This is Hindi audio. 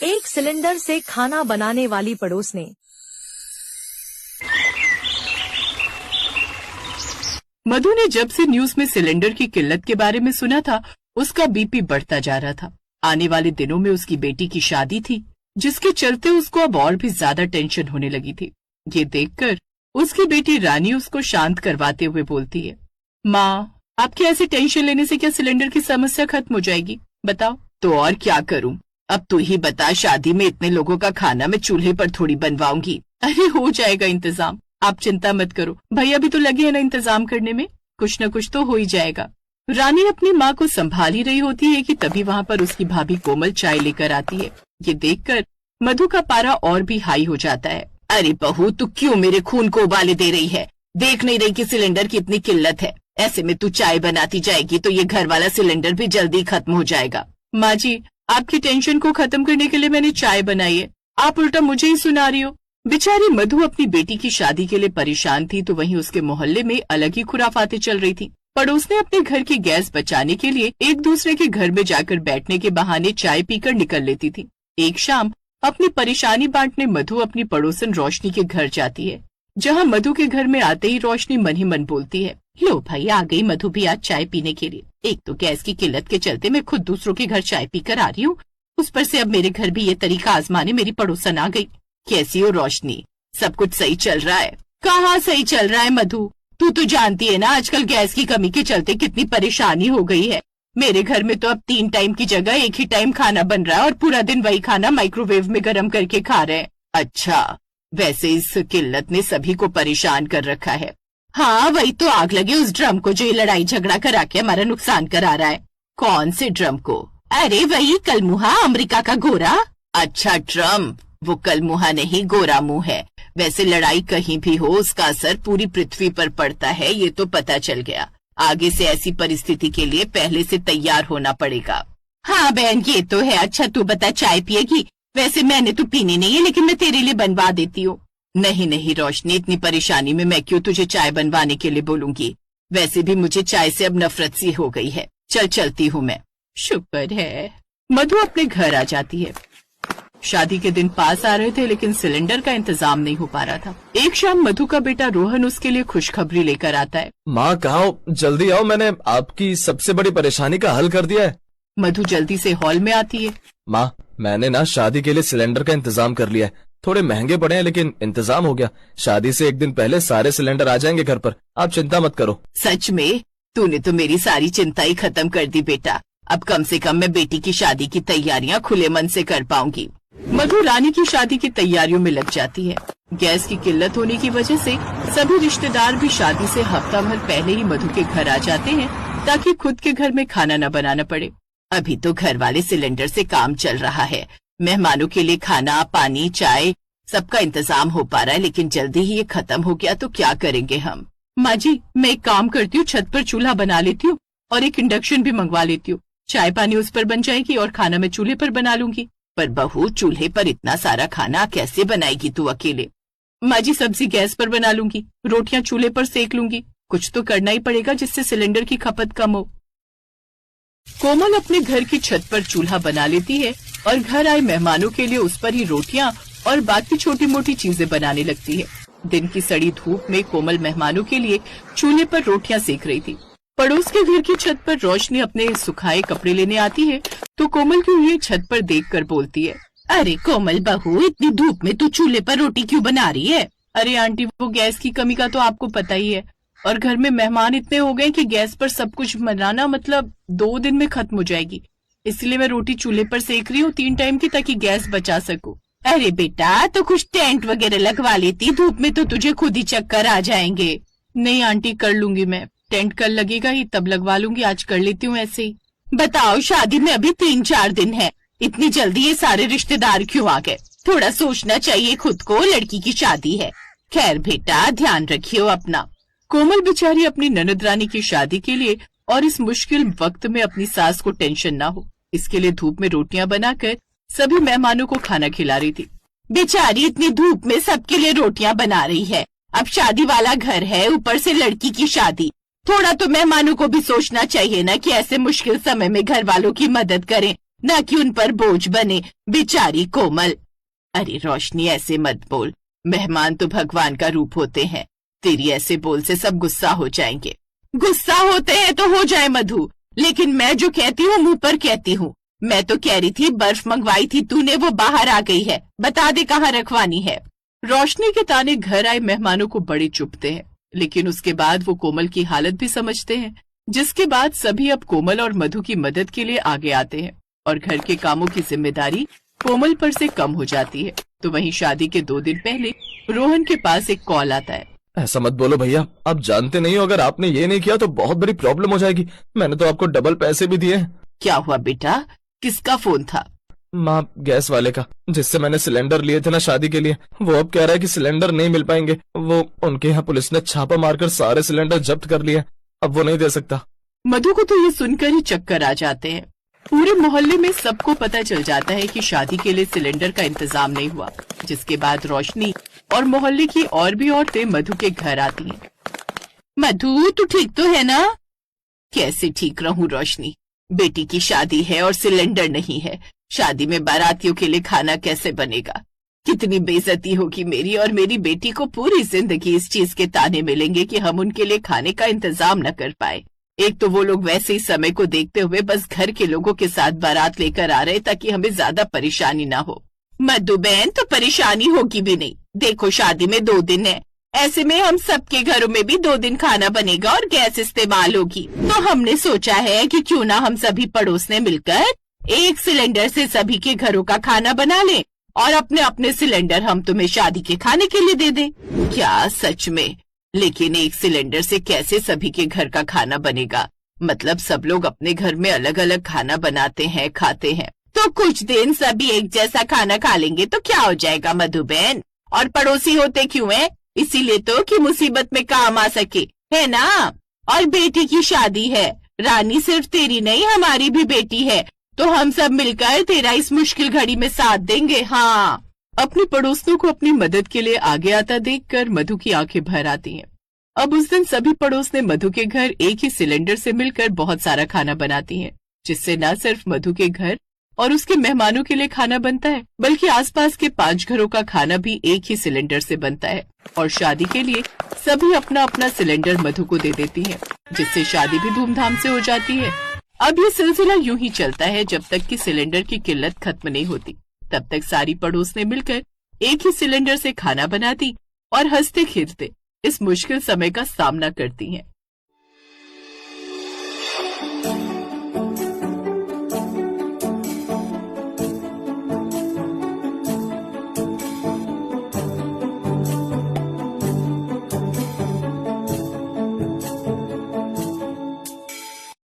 एक सिलेंडर से खाना बनाने वाली पड़ोसने। मधु ने जब से न्यूज में सिलेंडर की किल्लत के बारे में सुना था, उसका बीपी बढ़ता जा रहा था। आने वाले दिनों में उसकी बेटी की शादी थी, जिसके चलते उसको अब और भी ज्यादा टेंशन होने लगी थी। ये देखकर उसकी बेटी रानी उसको शांत करवाते हुए बोलती है, माँ, आपके ऐसे टेंशन लेने से क्या सिलेंडर की समस्या खत्म हो जाएगी? बताओ। तो और क्या करूँ? अब तू ही बता, शादी में इतने लोगों का खाना मैं चूल्हे पर थोड़ी बनवाऊंगी। अरे हो जाएगा इंतजाम, आप चिंता मत करो। भैया भी तो लगे हैं ना इंतजाम करने में, कुछ न कुछ तो हो ही जाएगा। रानी अपनी माँ को संभाल ही रही होती है कि तभी वहाँ पर उसकी भाभी कोमल चाय लेकर आती है। ये देखकर मधु का पारा और भी हाई हो जाता है। अरे बहू, तू क्यों मेरे खून को उबाले दे रही है? देख नहीं रही कि सिलेंडर की इतनी किल्लत है? ऐसे में तू चाय बनाती जाएगी तो ये घर वाला सिलेंडर भी जल्दी खत्म हो जाएगा। माँ जी, आपकी टेंशन को खत्म करने के लिए मैंने चाय बनाई है, आप उल्टा मुझे ही सुना रही हो। बेचारी मधु अपनी बेटी की शादी के लिए परेशान थी, तो वहीं उसके मोहल्ले में अलग ही खुराफातें चल रही थी। पड़ोस ने अपने घर की गैस बचाने के लिए एक दूसरे के घर में जाकर बैठने के बहाने चाय पीकर निकल लेती थी। एक शाम अपनी परेशानी बांटने मधु अपनी पड़ोसन रोशनी के घर जाती है, जहाँ मधु के घर में आते ही रोशनी मन ही मन बोलती है, लो भाई, आ गई मधु भी आज चाय पीने के लिए। एक तो गैस की किल्लत के चलते मैं खुद दूसरों के घर चाय पीकर आ रही हूँ, उस पर से अब मेरे घर भी ये तरीका आजमाने मेरी पड़ोसन आ गई। कैसी हो रोशनी, सब कुछ सही चल रहा है? कहाँ सही चल रहा है मधु, तू तो जानती है ना आजकल गैस की कमी के चलते कितनी परेशानी हो गई है। मेरे घर में तो अब 3 टाइम की जगह 1 ही टाइम खाना बन रहा है और पूरा दिन वही खाना माइक्रोवेव में गर्म करके खा रहे हैं। अच्छा, वैसे इस किल्लत ने सभी को परेशान कर रखा है। हाँ, वही तो, आग लगे उस ड्रम को जो ये लड़ाई झगड़ा करा के हमारा नुकसान करा रहा है। कौन से ड्रम को? अरे वही कलमुहा, अमेरिका का गोरा। अच्छा ड्रम, वो कलमुहा नहीं गोरा मुंह है। वैसे लड़ाई कहीं भी हो उसका असर पूरी पृथ्वी पर पड़ता है, ये तो पता चल गया। आगे से ऐसी परिस्थिति के लिए पहले से तैयार होना पड़ेगा। हाँ बहन, ये तो है। अच्छा तू बता, चाय पिएगी? वैसे मैंने तो पीनी नहीं है, लेकिन मैं तेरे लिए बनवा देती हूँ। नहीं नहीं रोशनी, इतनी परेशानी में मैं क्यों तुझे चाय बनवाने के लिए बोलूंगी? वैसे भी मुझे चाय से अब नफरत सी हो गई है। चलती हूँ मैं। शुक्र है। मधु अपने घर आ जाती है। शादी के दिन पास आ रहे थे, लेकिन सिलेंडर का इंतजाम नहीं हो पा रहा था। एक शाम मधु का बेटा रोहन उसके लिए खुशखबरी लेकर आता है। माँ कहाँ हो? जल्दी आओ, मैंने आपकी सबसे बड़ी परेशानी का हल कर दिया है। मधु जल्दी से हॉल में आती है। माँ, मैंने ना शादी के लिए सिलेंडर का इंतजाम कर लिया है। थोड़े महंगे पड़े हैं, लेकिन इंतजाम हो गया। शादी से 1 दिन पहले सारे सिलेंडर आ जाएंगे घर पर, आप चिंता मत करो। सच में? तूने तो मेरी सारी चिंता ही खत्म कर दी बेटा। अब कम से कम मैं बेटी की शादी की तैयारियां खुले मन से कर पाऊंगी। मधु रानी की शादी की तैयारियों में लग जाती है। गैस की किल्लत होने की वजह से सभी रिश्तेदार भी शादी से हफ्ता भर पहले ही मधु के घर आ जाते हैं, ताकि खुद के घर में खाना न बनाना पड़े। अभी तो घर वाले सिलेंडर से काम चल रहा है, मेहमानों के लिए खाना, पानी, चाय सबका इंतजाम हो पा रहा है, लेकिन जल्दी ही ये खत्म हो गया तो क्या करेंगे हम? माँ जी, मैं एक काम करती हूँ, छत पर चूल्हा बना लेती हूँ और एक इंडक्शन भी मंगवा लेती हूँ। चाय पानी उस पर बन जाएगी और खाना मैं चूल्हे पर बना लूंगी। पर बहू, चूल्हे पर इतना सारा खाना कैसे बनाएगी तू अकेले? माँ जी, सब्जी गैस पर बना लूंगी, रोटियां चूल्हे पर सेक लूंगी। कुछ तो करना ही पड़ेगा जिससे सिलेंडर की खपत कम हो। कोमल अपने घर की छत पर चूल्हा बना लेती है और घर आए मेहमानों के लिए उस पर ही रोटियां और बाकी छोटी मोटी चीजें बनाने लगती है। दिन की सड़ी धूप में कोमल मेहमानों के लिए चूल्हे पर रोटियां सेक रही थी। पड़ोस के घर की छत पर रोशनी अपने सुखाए कपड़े लेने आती है, तो कोमल की ये छत पर देखकर बोलती है, अरे कोमल बहू, इतनी धूप में तू चूल्हे पर रोटी क्यों बना रही है? अरे आंटी, वो गैस की कमी का तो आपको पता ही है, और घर में मेहमान इतने हो गए कि गैस पर सब कुछ बनाना मतलब 2 दिन में खत्म हो जाएगी। इसलिए मैं रोटी चूल्हे पर सेक रही हूँ 3 टाइम की, ताकि गैस बचा सकूं। अरे बेटा, तो कुछ टेंट वगैरह लगवा लेती, धूप में तो तुझे खुद ही चक्कर आ जाएंगे। नहीं आंटी, कर लूंगी मैं। टेंट कल लगेगा ही, तब लगवा लूंगी, आज कर लेती हूँ ऐसे ही। बताओ, शादी में अभी 3-4 दिन है, इतनी जल्दी ये सारे रिश्तेदार क्यों आ गए? थोड़ा सोचना चाहिए खुद को, लड़की की शादी है। खैर बेटा, ध्यान रखियो अपना। कोमल बेचारी अपनी ननद रानी की शादी के लिए और इस मुश्किल वक्त में अपनी सास को टेंशन ना हो, इसके लिए धूप में रोटियां बनाकर सभी मेहमानों को खाना खिला रही थी। बेचारी इतनी धूप में सबके लिए रोटियां बना रही है। अब शादी वाला घर है, ऊपर से लड़की की शादी, थोड़ा तो मेहमानों को भी सोचना चाहिए ना कि ऐसे मुश्किल समय में घर वालों की मदद करें, ना कि उन पर बोझ बने। बेचारी कोमल। अरे रोशनी, ऐसे मत बोल, मेहमान तो भगवान का रूप होते हैं। तेरी ऐसे बोल से सब गुस्सा हो जाएंगे। गुस्सा होते हैं तो हो जाए मधु, लेकिन मैं जो कहती हूँ मुंह पर कहती हूँ। मैं तो कह रही थी बर्फ मंगवाई थी तूने, वो बाहर आ गई है, बता दे कहाँ रखवानी है। रोशनी के ताने घर आए मेहमानों को बड़े चुभते हैं, लेकिन उसके बाद वो कोमल की हालत भी समझते हैं, जिसके बाद सभी अब कोमल और मधु की मदद के लिए आगे आते हैं और घर के कामों की जिम्मेदारी कोमल पर से कम हो जाती है। तो वहीं शादी के 2 दिन पहले रोहन के पास एक कॉल आता है। ऐसा मत बोलो भैया, आप जानते नहीं हो, अगर आपने ये नहीं किया तो बहुत बड़ी प्रॉब्लम हो जाएगी। मैंने तो आपको डबल पैसे भी दिए। क्या हुआ बेटा, किसका फोन था? माँ, गैस वाले का, जिससे मैंने सिलेंडर लिए थे ना शादी के लिए। वो अब कह रहा है कि सिलेंडर नहीं मिल पाएंगे। वो उनके यहाँ पुलिस ने छापा मारकर सारे सिलेंडर जब्त कर लिए, अब वो नहीं दे सकता। मधु को तो ये सुनकर ही चक्कर आ जाते हैं। पूरे मोहल्ले में सबको पता चल जाता है कि शादी के लिए सिलेंडर का इंतजाम नहीं हुआ, जिसके बाद रोशनी और मोहल्ले की और भी औरतें मधु के घर आती हैं। मधु, तू ठीक तो है ना? कैसे ठीक रहूं रोशनी, बेटी की शादी है और सिलेंडर नहीं है। शादी में बारातियों के लिए खाना कैसे बनेगा? कितनी बेइज्जती होगी मेरी, और मेरी बेटी को पूरी जिंदगी इस चीज के ताने मिलेंगे कि हम उनके लिए खाने का इंतजाम न कर पाए। एक तो वो लोग वैसे ही समय को देखते हुए बस घर के लोगों के साथ बारात लेकर आ रहे ताकि हमें ज्यादा परेशानी ना हो। मधु बहन, तो परेशानी होगी भी नहीं। देखो, शादी में 2 दिन है, ऐसे में हम सबके घरों में भी 2 दिन खाना बनेगा और गैस इस्तेमाल होगी। तो हमने सोचा है कि क्यों ना हम सभी पड़ोस ने मिलकर एक सिलेंडर से सभी के घरों का खाना बना लें और अपने अपने सिलेंडर हम तुम्हें शादी के खाने के लिए दे दें। क्या सच में? लेकिन एक सिलेंडर से कैसे सभी के घर का खाना बनेगा? मतलब सब लोग अपने घर में अलग अलग खाना बनाते हैं, खाते हैं, तो कुछ दिन सभी एक जैसा खाना खा लेंगे तो क्या हो जाएगा मधु बहन? और पड़ोसी होते क्यों है? इसीलिए तो कि मुसीबत में काम आ सके, है ना? और बेटी की शादी है, रानी सिर्फ तेरी नहीं हमारी भी बेटी है, तो हम सब मिलकर तेरा इस मुश्किल घड़ी में साथ देंगे। हाँ। अपने पड़ोसियों को अपनी मदद के लिए आगे आता देखकर मधु की आंखें भर आती हैं। अब उस दिन सभी पड़ोस ने मधु के घर एक ही सिलेंडर से मिलकर बहुत सारा खाना बनाती हैं, जिससे न सिर्फ मधु के घर और उसके मेहमानों के लिए खाना बनता है, बल्कि आसपास के 5 घरों का खाना भी एक ही सिलेंडर से बनता है। और शादी के लिए सभी अपना अपना सिलेंडर मधु को दे देती हैं, जिससे शादी भी धूमधाम से हो जाती है। अब ये सिलसिला यूं ही चलता है जब तक कि सिलेंडर की किल्लत खत्म नहीं होती। तब तक सारी पड़ोस ने मिलकर एक ही सिलेंडर से खाना बनाती और हंसते खेलते इस मुश्किल समय का सामना करती हैं।